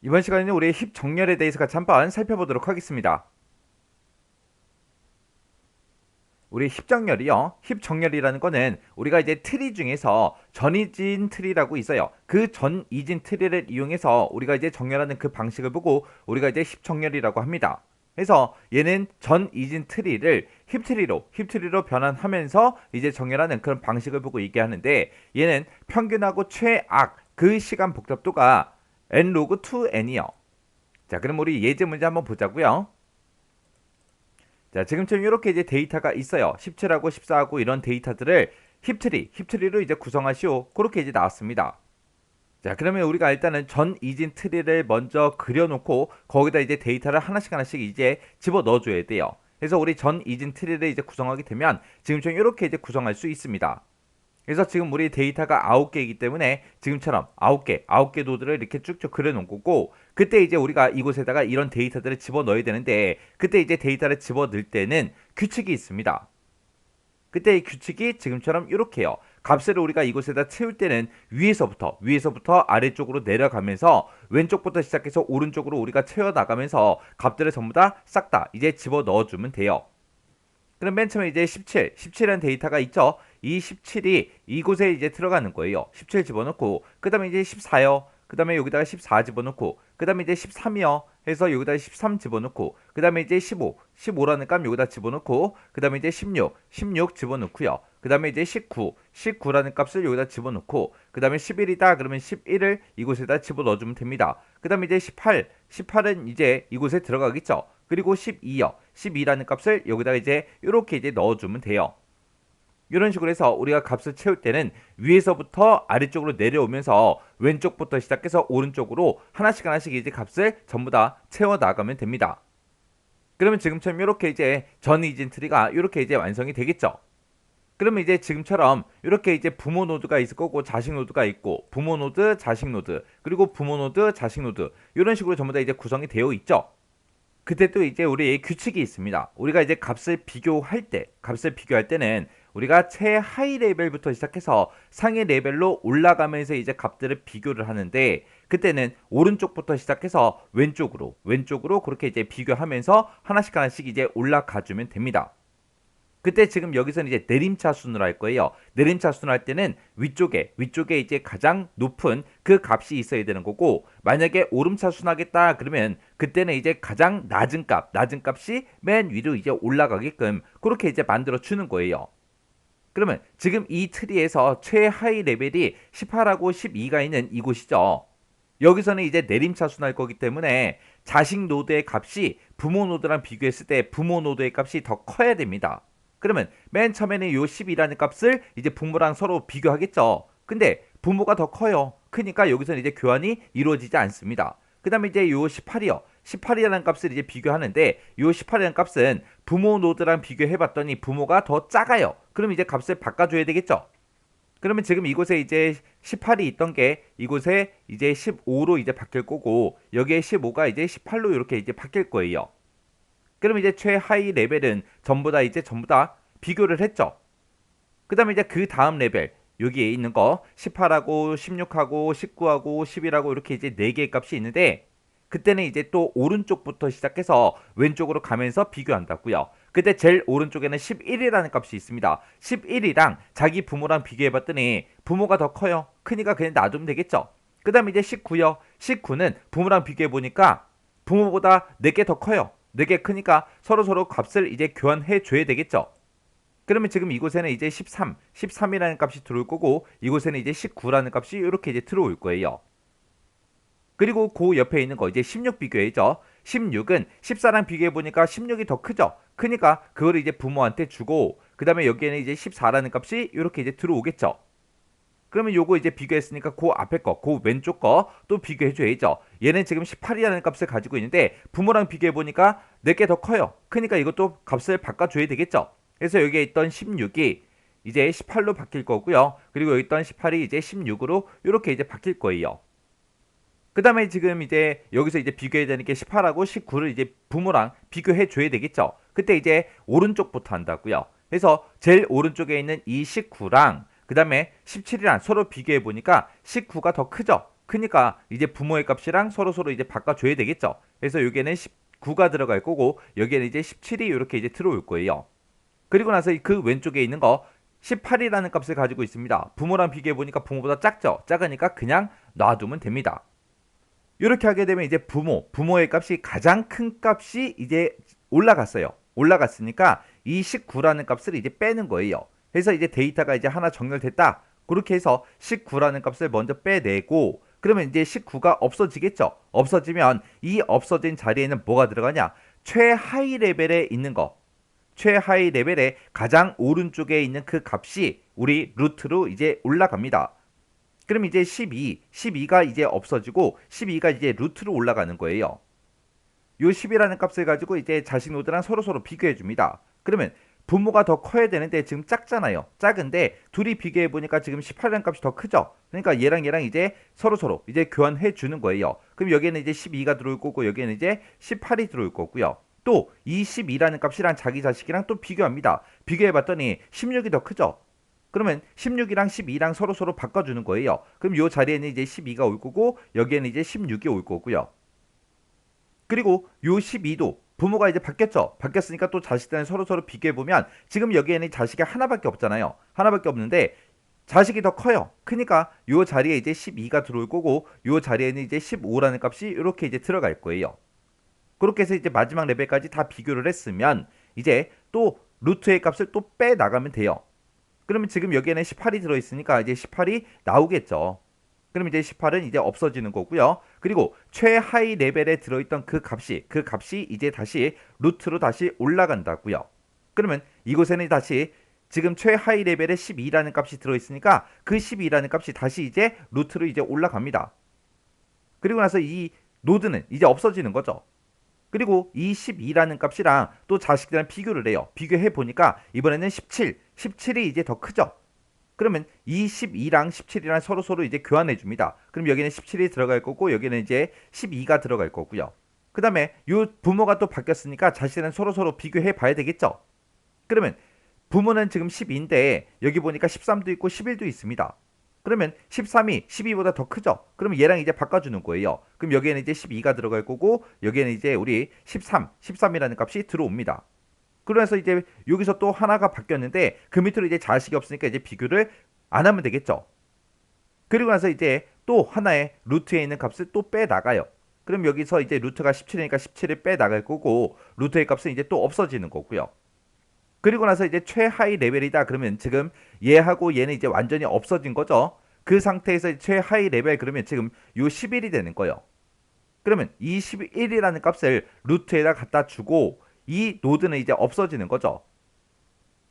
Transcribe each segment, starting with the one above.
이번 시간에는 우리의 힙 정렬에 대해서 같이 한번 살펴보도록 하겠습니다. 우리 힙 정렬이요. 힙 정렬이라는 거는 우리가 이제 트리 중에서 전이진 트리라고 있어요. 그 전이진 트리를 이용해서 우리가 이제 정렬하는 그 방식을 보고 우리가 이제 힙 정렬이라고 합니다. 그래서 얘는 전이진 트리를 힙트리로 변환하면서 이제 정렬하는 그런 방식을 보고 얘기하는데, 얘는 평균하고 최악 그 시간 복잡도가 n 로그 2n이요. 자, 그럼 우리 예제 문제 한번 보자고요. 자, 지금처럼 이렇게 이제 데이터가 있어요. 17하고 14하고 이런 데이터들을 힙트리로 이제 구성하시오. 그렇게 이제 나왔습니다. 자, 그러면 우리가 일단은 전 이진 트리를 먼저 그려놓고 거기다 이제 데이터를 하나씩 이제 집어 넣어줘야 돼요. 그래서 우리 전 이진 트리를 이제 구성하게 되면 지금처럼 이렇게 이제 구성할 수 있습니다. 그래서 지금 우리 데이터가 9개이기 때문에 지금처럼 9개 노드를 이렇게 쭉쭉 그려놓은 거고, 그때 이제 우리가 이곳에다가 이런 데이터들을 집어넣어야 되는데, 그때 이제 데이터를 집어넣을 때는 규칙이 있습니다. 그때 이 규칙이 지금처럼 이렇게요. 값을 우리가 이곳에다 채울 때는 위에서부터 아래쪽으로 내려가면서 왼쪽부터 시작해서 오른쪽으로 우리가 채워나가면서 값들을 전부 다 싹 다 이제 집어넣어주면 돼요. 그럼 맨 처음에 이제 17이라는 데이터가 있죠. 이 17이 이곳에 이제 들어가는 거예요. 17 집어넣고, 그 다음에 이제 14요. 그 다음에 여기다가 14 집어넣고, 그 다음에 이제 13이요. 해서 여기다 13 집어넣고, 그 다음에 이제 15라는 값 여기다 집어넣고, 그 다음에 이제 16 집어넣고요. 그 다음에 이제 19라는 값을 여기다 집어넣고, 그 다음에 11이다 그러면 11을 이곳에다 집어넣어주면 됩니다. 그 다음에 이제 18은 이제 이곳에 들어가겠죠. 그리고 12요. 12라는 값을 여기다가 이제 이렇게 이제 넣어주면 돼요. 이런 식으로 해서 우리가 값을 채울 때는 위에서부터 아래쪽으로 내려오면서 왼쪽부터 시작해서 오른쪽으로 하나씩 이제 값을 전부 다 채워 나가면 됩니다. 그러면 지금처럼 이렇게 이제 전 이진 트리가 이렇게 이제 완성이 되겠죠. 그러면 이제 지금처럼 이렇게 이제 부모 노드가 있을 거고 자식 노드가 있고, 부모 노드, 자식 노드, 그리고 부모 노드, 자식 노드, 이런 식으로 전부 다 이제 구성이 되어 있죠. 그때 또 이제 우리의 규칙이 있습니다. 우리가 이제 값을 비교할 때는 우리가 최하위 레벨부터 시작해서 상위 레벨로 올라가면서 이제 값들을 비교를 하는데, 그때는 오른쪽부터 시작해서 왼쪽으로 그렇게 이제 비교하면서 하나씩 이제 올라가 주면 됩니다. 그때 지금 여기서는 이제 내림차순으로 할 거예요. 내림차순 할 때는 위쪽에 이제 가장 높은 그 값이 있어야 되는 거고, 만약에 오름차순 하겠다 그러면 그때는 이제 가장 낮은 값이 맨 위로 이제 올라가게끔 그렇게 이제 만들어 주는 거예요. 그러면 지금 이 트리에서 최하위 레벨이 18하고 12가 있는 이곳이죠. 여기서는 이제 내림차순 할 거기 때문에 자식 노드의 값이 부모 노드랑 비교했을 때 부모 노드의 값이 더 커야 됩니다. 그러면 맨 처음에는 요 10이라는 값을 이제 부모랑 서로 비교하겠죠. 근데 부모가 더 커요. 크니까 여기서는 이제 교환이 이루어지지 않습니다. 그 다음에 이제 요 18이요. 18이라는 값을 이제 비교하는데, 요 18이라는 값은 부모 노드랑 비교해봤더니 부모가 더 작아요. 그럼 이제 값을 바꿔줘야 되겠죠. 그러면 지금 이곳에 이제 18이 있던 게 이곳에 이제 15로 이제 바뀔 거고, 여기에 15가 이제 18로 이렇게 이제 바뀔 거예요. 그러면 이제 최하위 레벨은 전부 다 비교를 했죠. 그 다음에 이제 그 다음 레벨, 여기에 있는 거 18하고 16하고 19하고 11하고 이렇게 이제 4개의 값이 있는데, 그때는 이제 또 오른쪽부터 시작해서 왼쪽으로 가면서 비교한다고요. 그때 제일 오른쪽에는 11이라는 값이 있습니다. 11이랑 자기 부모랑 비교해봤더니 부모가 더 커요. 크니까 그냥 놔두면 되겠죠. 그 다음에 이제 19요. 19는 부모랑 비교해보니까 부모보다 4개 더 커요. 4개 크니까 서로 값을 이제 교환해 줘야 되겠죠. 그러면 지금 이곳에는 이제 13이라는 값이 들어올 거고, 이곳에는 이제 19라는 값이 이렇게 이제 들어올 거예요. 그리고 그 옆에 있는 거 이제 16 비교해죠. 16은 14랑 비교해 보니까 16이 더 크죠. 크니까 그거를 이제 부모한테 주고, 그 다음에 여기에는 이제 14라는 값이 이렇게 이제 들어오겠죠. 그러면 요거 이제 비교했으니까 그 앞에 거, 그 왼쪽 거 또 비교해 줘야죠. 얘는 지금 18이라는 값을 가지고 있는데 부모랑 비교해 보니까 4개 더 커요. 크니까 이것도 값을 바꿔줘야 되겠죠. 그래서 여기에 있던 16이 이제 18로 바뀔 거고요. 그리고 여기 있던 18이 이제 16으로 이렇게 이제 바뀔 거예요. 그 다음에 지금 이제 여기서 이제 비교해야 되는 게 18하고 19를 이제 부모랑 비교해 줘야 되겠죠. 그때 이제 오른쪽부터 한다고요. 그래서 제일 오른쪽에 있는 이 19랑 그 다음에 17이랑 서로 비교해 보니까 19가 더 크죠. 크니까 이제 부모의 값이랑 서로서로 이제 바꿔줘야 되겠죠. 그래서 여기에는 19가 들어갈 거고 여기에는 이제 17이 이렇게 이제 들어올 거예요. 그리고 나서 그 왼쪽에 있는 거 18이라는 값을 가지고 있습니다. 부모랑 비교해 보니까 부모보다 작죠. 작으니까 그냥 놔두면 됩니다. 이렇게 하게 되면 이제 부모의 값이 가장 큰 값이 이제 올라갔어요. 올라갔으니까 이 19라는 값을 이제 빼는 거예요. 그래서 이제 데이터가 이제 하나 정렬됐다. 그렇게 해서 19라는 값을 먼저 빼내고 그러면 이제 19가 없어지겠죠. 없어지면 이 없어진 자리에는 뭐가 들어가냐? 최하위 레벨에 있는 거. 최하위 레벨에 가장 오른쪽에 있는 그 값이 우리 루트로 이제 올라갑니다. 그럼 이제 12가 이제 없어지고 12가 이제 루트로 올라가는 거예요. 요 10이라는 값을 가지고 이제 자식 노드랑 서로서로 비교해 줍니다. 그러면 부모가 더 커야 되는데 지금 작잖아요. 작은데 둘이 비교해 보니까 지금 18이라는 값이 더 크죠. 그러니까 얘랑 이제 서로서로 이제 교환해 주는 거예요. 그럼 여기에는 이제 12가 들어올 거고 여기에는 이제 18이 들어올 거고요. 또 이 12라는 값이랑 자기 자식이랑 또 비교합니다. 비교해 봤더니 16이 더 크죠. 그러면 16이랑 12랑 서로서로 바꿔주는 거예요. 그럼 이 자리에는 이제 12가 올 거고 여기에는 이제 16이 올 거고요. 그리고 요 12도 부모가 이제 바뀌었죠. 바뀌었으니까 또 자식들은 서로서로 비교해보면 지금 여기에는 자식이 하나밖에 없잖아요. 하나밖에 없는데 자식이 더 커요. 크니까 요 자리에 이제 12가 들어올 거고 요 자리에는 이제 15라는 값이 이렇게 이제 들어갈 거예요. 그렇게 해서 이제 마지막 레벨까지 다 비교를 했으면 이제 또 루트의 값을 또 빼나가면 돼요. 그러면 지금 여기에는 18이 들어있으니까 이제 18이 나오겠죠. 그럼 이제 18은 이제 없어지는 거고요. 그리고 최하위 레벨에 들어있던 그 값이 이제 다시 루트로 다시 올라간다고요. 그러면 이곳에는 다시 지금 최하위 레벨에 12라는 값이 들어있으니까 그 12라는 값이 다시 이제 루트로 이제 올라갑니다. 그리고 나서 이 노드는 이제 없어지는 거죠. 그리고 이 12라는 값이랑 또 자식들이랑 비교를 해요. 비교해 보니까 이번에는 17이 이제 더 크죠. 그러면 이 12랑 17이랑 서로서로 이제 교환해 줍니다. 그럼 여기는 17이 들어갈 거고 여기는 이제 12가 들어갈 거고요. 그 다음에 이 부모가 또 바뀌었으니까 자식들은 서로서로 비교해 봐야 되겠죠. 그러면 부모는 지금 12인데 여기 보니까 13도 있고 11도 있습니다. 그러면 13이 12보다 더 크죠? 그러면 얘랑 이제 바꿔주는 거예요. 그럼 여기에는 이제 12가 들어갈 거고 여기에는 이제 우리 13이라는 값이 들어옵니다. 그래서 이제 여기서 또 하나가 바뀌었는데 그 밑으로 이제 자식이 없으니까 이제 비교를 안 하면 되겠죠. 그리고 나서 이제 또 하나의 루트에 있는 값을 또 빼 나가요. 그럼 여기서 이제 루트가 17이니까 17을 빼 나갈 거고 루트의 값은 이제 또 없어지는 거고요. 그리고 나서 이제 최하위 레벨이다. 그러면 지금 얘하고 얘는 이제 완전히 없어진 거죠. 그 상태에서 최하위 레벨 그러면 지금 요 11이 되는 거예요. 그러면 이 11이라는 값을 루트에다 갖다 주고 이 노드는 이제 없어지는 거죠.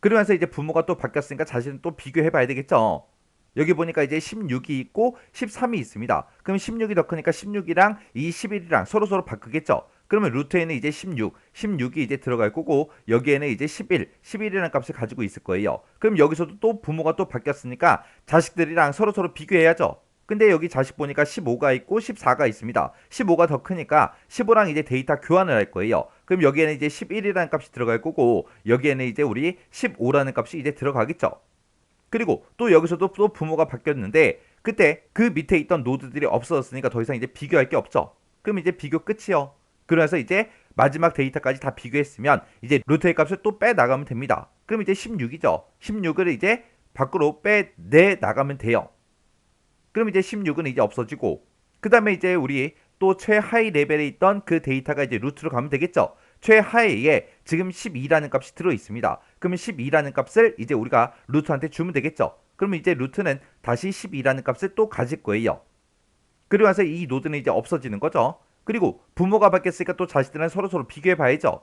그러면서 이제 부모가 또 바뀌었으니까 자신은 또 비교해 봐야 되겠죠. 여기 보니까 이제 16이 있고 13이 있습니다. 그럼 16이 더 크니까 16이랑 이 11이랑 서로서로 바꾸겠죠. 그러면 루트에는 이제 16이 이제 들어갈 거고 여기에는 이제 11이라는 값을 가지고 있을 거예요. 그럼 여기서도 또 부모가 또 바뀌었으니까 자식들이랑 서로서로 비교해야죠. 근데 여기 자식 보니까 15가 있고 14가 있습니다. 15가 더 크니까 15랑 이제 데이터 교환을 할 거예요. 그럼 여기에는 이제 11이라는 값이 들어갈 거고 여기에는 이제 우리 15라는 값이 이제 들어가겠죠. 그리고 또 여기서도 또 부모가 바뀌었는데 그때 그 밑에 있던 노드들이 없어졌으니까 더 이상 이제 비교할 게 없죠. 그럼 이제 비교 끝이요. 그래서 이제 마지막 데이터까지 다 비교했으면 이제 루트의 값을 또 빼 나가면 됩니다. 그럼 이제 16이죠. 16을 이제 밖으로 빼내 나가면 돼요. 그럼 이제 16은 이제 없어지고 그 다음에 이제 우리 또 최하위 레벨에 있던 그 데이터가 이제 루트로 가면 되겠죠. 최하위에 지금 12라는 값이 들어 있습니다. 그러면 12라는 값을 이제 우리가 루트한테 주면 되겠죠. 그러면 이제 루트는 다시 12라는 값을 또 가질 거예요. 그리고 나서 이 노드는 이제 없어지는 거죠. 그리고 부모가 바뀌었으니까 또 자식들은 서로서로 비교해 봐야죠.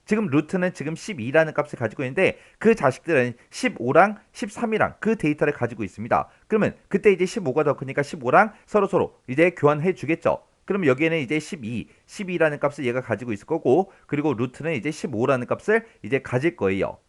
지금 루트는 지금 12라는 값을 가지고 있는데 그 자식들은 15랑 13이랑 그 데이터를 가지고 있습니다. 그러면 그때 이제 15가 더 크니까 15랑 서로서로 이제 교환해 주겠죠. 그럼 여기에는 이제 12라는 값을 얘가 가지고 있을 거고 그리고 루트는 이제 15라는 값을 이제 가질 거예요.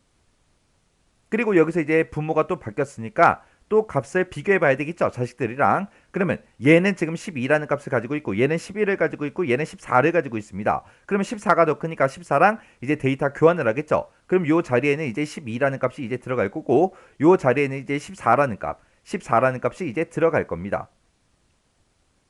그리고 여기서 이제 부모가 또 바뀌었으니까 또 값을 비교해 봐야 되겠죠. 자식들이랑. 그러면 얘는 지금 12라는 값을 가지고 있고 얘는 11을 가지고 있고 얘는 14를 가지고 있습니다. 그러면 14가 더 크니까 14랑 이제 데이터 교환을 하겠죠. 그럼 요 자리에는 이제 12라는 값이 이제 들어갈 거고 요 자리에는 이제 14라는 값이 이제 들어갈 겁니다.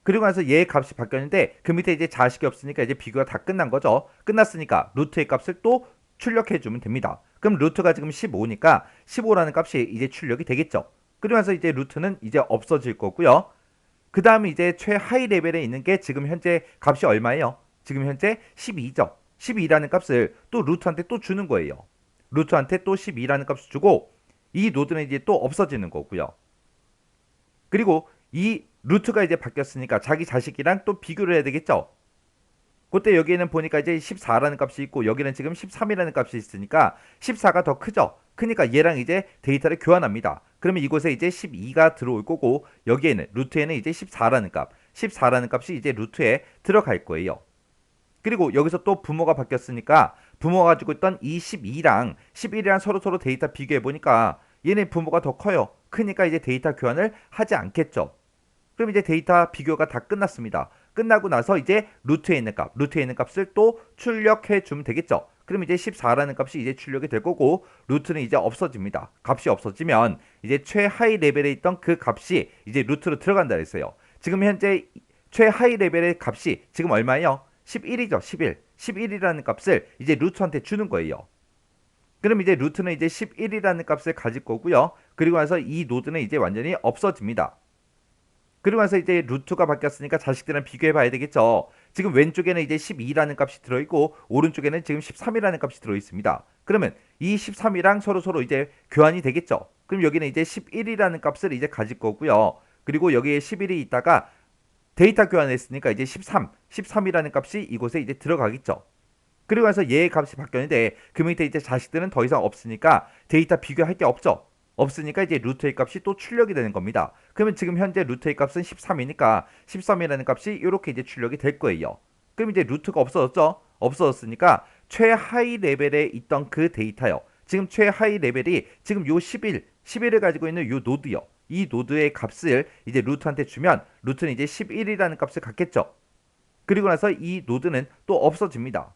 그리고 나서 얘의 값이 바뀌었는데 그 밑에 이제 자식이 없으니까 이제 비교가 다 끝난 거죠. 끝났으니까 루트의 값을 또 출력해 주면 됩니다. 그럼 루트가 지금 15니까 15라는 값이 이제 출력이 되겠죠. 그러면서 이제 루트는 이제 없어질 거고요. 그 다음에 이제 최하위 레벨에 있는 게 지금 현재 값이 얼마예요? 지금 현재 12죠. 12라는 값을 또 루트한테 또 주는 거예요. 루트한테 또 12라는 값을 주고 이 노드는 이제 또 없어지는 거고요. 그리고 이 루트가 이제 바뀌었으니까 자기 자식이랑 또 비교를 해야 되겠죠. 그때 여기에는 보니까 이제 14라는 값이 있고 여기는 지금 13이라는 값이 있으니까 14가 더 크죠. 크니까 얘랑 이제 데이터를 교환합니다. 그러면 이곳에 이제 12가 들어올 거고 여기에는 루트에는 이제 14라는 값이 이제 루트에 들어갈 거예요. 그리고 여기서 또 부모가 바뀌었으니까 부모가 가지고 있던 이 12랑 11이랑 서로 데이터 비교해 보니까 얘네 부모가 더 커요. 크니까 이제 데이터 교환을 하지 않겠죠. 그럼 이제 데이터 비교가 다 끝났습니다. 끝나고 나서 이제 루트에 있는 값을 또 출력해 주면 되겠죠. 그럼 이제 14라는 값이 이제 출력이 될 거고 루트는 이제 없어집니다. 값이 없어지면 이제 최하위 레벨에 있던 그 값이 이제 루트로 들어간다 했어요. 지금 현재 최하위 레벨의 값이 지금 얼마예요? 11이죠. 11. 11이라는 값을 이제 루트한테 주는 거예요. 그럼 이제 루트는 이제 11이라는 값을 가질 거고요. 그리고 나서 이 노드는 이제 완전히 없어집니다. 그리고 나서 이제 루트가 바뀌었으니까 자식들이랑 비교해 봐야 되겠죠. 지금 왼쪽에는 이제 12라는 값이 들어있고 오른쪽에는 지금 13이라는 값이 들어있습니다. 그러면 이 13이랑 서로 이제 교환이 되겠죠. 그럼 여기는 이제 11이라는 값을 이제 가질 거고요. 그리고 여기에 11이 있다가 데이터 교환했으니까 이제 13이라는 값이 이곳에 이제 들어가겠죠. 그리고 나서 얘의 값이 바뀌었는데 그 밑에 이제 자식들은 더 이상 없으니까 데이터 비교할 게 없죠. 없으니까 이제 루트의 값이 또 출력이 되는 겁니다. 그러면 지금 현재 루트의 값은 13이니까 13이라는 값이 이렇게 이제 출력이 될 거예요. 그럼 이제 루트가 없어졌죠? 없어졌으니까 최하위 레벨에 있던 그 데이터요. 지금 최하위 레벨이 지금 요 11을 가지고 있는 요 노드요. 이 노드의 값을 이제 루트한테 주면 루트는 이제 11이라는 값을 갖겠죠. 그리고 나서 이 노드는 또 없어집니다.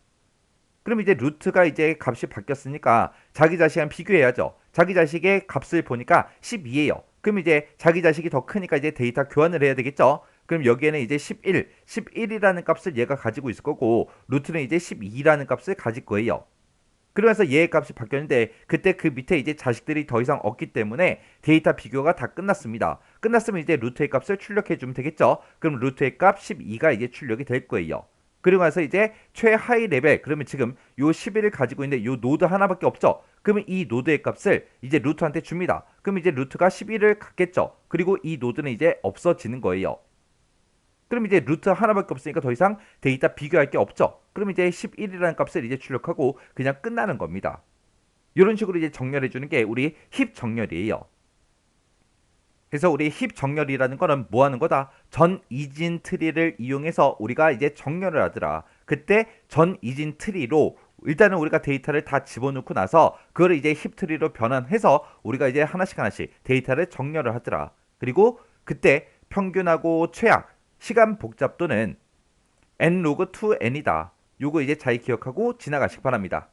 그럼 이제 루트가 이제 값이 바뀌었으니까 자기 자식이랑 비교해야죠. 자기 자식의 값을 보니까 12예요. 그럼 이제 자기 자식이 더 크니까 이제 데이터 교환을 해야 되겠죠. 그럼 여기에는 이제 11이라는 값을 얘가 가지고 있을 거고 루트는 이제 12라는 값을 가질 거예요. 그러면서 얘의 값이 바뀌었는데 그때 그 밑에 이제 자식들이 더 이상 없기 때문에 데이터 비교가 다 끝났습니다. 끝났으면 이제 루트의 값을 출력해 주면 되겠죠. 그럼 루트의 값 12가 이제 출력이 될 거예요. 그리고 나서 이제 최하위 레벨 그러면 지금 요 11을 가지고 있는데 요 노드 하나밖에 없죠. 그러면 이 노드의 값을 이제 루트한테 줍니다. 그럼 이제 루트가 11을 갖겠죠. 그리고 이 노드는 이제 없어지는 거예요. 그럼 이제 루트 하나밖에 없으니까 더 이상 데이터 비교할 게 없죠. 그럼 이제 11이라는 값을 이제 출력하고 그냥 끝나는 겁니다. 이런 식으로 이제 정렬해 주는 게 우리 힙 정렬이에요. 그래서 우리 힙 정렬이라는 거는 뭐 하는 거다? 전 이진 트리를 이용해서 우리가 이제 정렬을 하더라. 그때 전 이진 트리로 일단은 우리가 데이터를 다 집어넣고 나서 그걸 이제 힙 트리로 변환해서 우리가 이제 하나씩 데이터를 정렬을 하더라. 그리고 그때 평균하고 최악, 시간 복잡도는 n 로그 2n이다. 요거 이제 잘 기억하고 지나가시기 바랍니다.